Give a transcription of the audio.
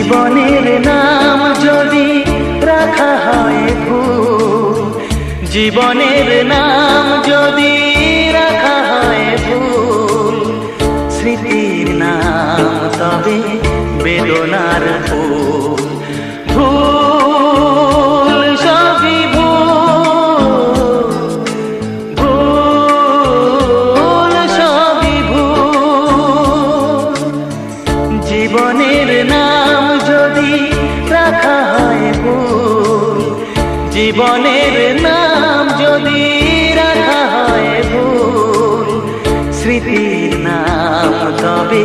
জীবনের নাম যদি রাখা হয় ভুল, জীবনের নাম যদি রাখা হয় ভুল, স্মৃতির নাম তবে বেদনার ফুল। ভুল সবই ভুল, ভুল সবই ভুল। জীবনের নাম যদি রাখা হয় ভুল, জীবনের নাম যদি রাখা হয় ভুল, স্মৃতির নাম তবে